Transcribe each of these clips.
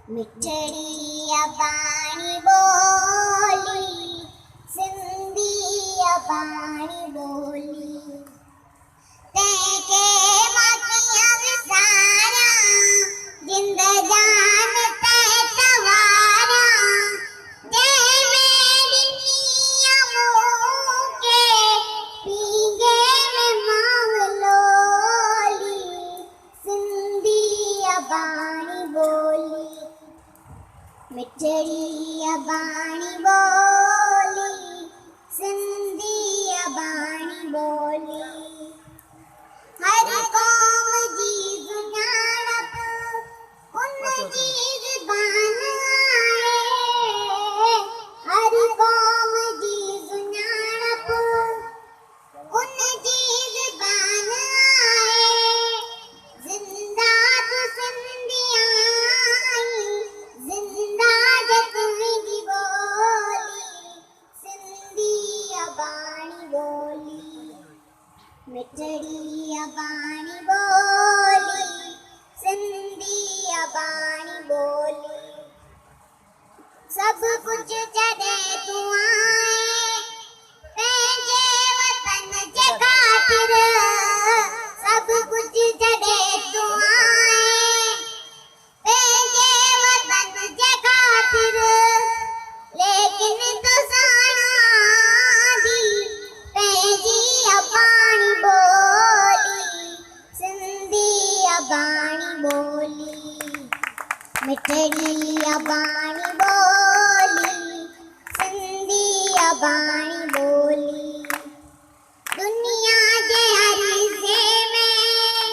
मिठड़ी अबाणी बोली सिंधी अबाणी बोली तैके माकियां विसारा जिंद जान तै तवारा जै मेरी मियां मुके पीगे में मावलोली सिंधी अबाणी बोली मिठड़ी अबाणी बोली सिंधी अबाणी बोली हर कौम जी सुञाणप उन जी ज़बान आहे हर कौम जी सुञाणप उन जी ज़बान आहे ज़िंदा तू सिंधिया ज़िंदा तुंहिंजी बोली सिंधी अबाणी बोली मिठड़ी अबाणी बोली सिंधी अबाणी बोली सब कुछ छॾे तूं आए पंहिंजे वतन जे ख़ातिर सब कुछ छॾे तूं आए पंहिंजे वतन जे ख़ातिर लेकिन तुसां दी पंहिंजी अबाणी बोली सिंधी अबाणी बोली मिठड़ी अबाणी बोली सिंधी अबाणी बोली दुनिया जे हर हिस्से में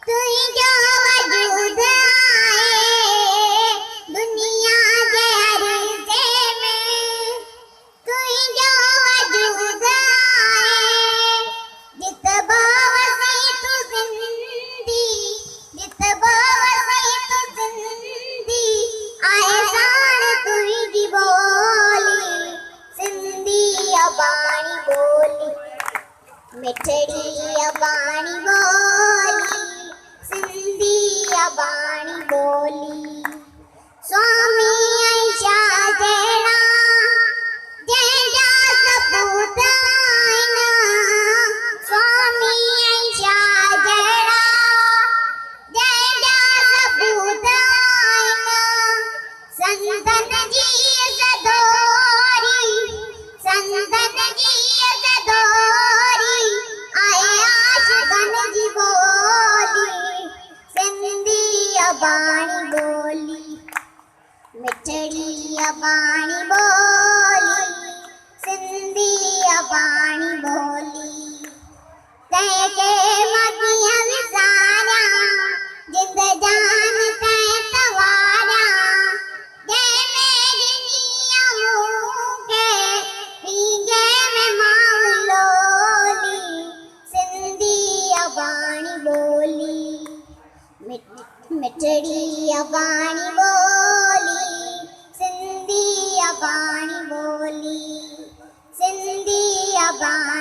तुंहिंजो वजूद आहे दुनिया जे हर हिस्से में तुंहिंजो वजूद आहे जित बि वसी तूं सिंधी जित बि वसी तूं सिंधी आहे साण तुंहिंजी बोली सिंधी अबाणी बोली मिठड़ी अबाणी बोली सिंधी अबाणी बोली स्वामी ऐं शाह जहिड़ा जंहिंजा सपूत आहिनि स्वामी ऐं शाह जहिड़ा जंहिंजा सपूत आहिनि संतन जी ज़दोरी संतन जी ज़दोरी आहे आशिक़न जी बोली सिंधी अबाणी बोली मिठड़ी अबाणी बोली सिंधी अबाणी बोली तैके माकियां विसारा जिंद जान तै तवारा जै मेरी मियां मुके पीगे में मावलोली सिंधी अबाणी बोली मिठड़ी अबाणी बोली सिंधी अबाणी बोली सिंधी अबाणी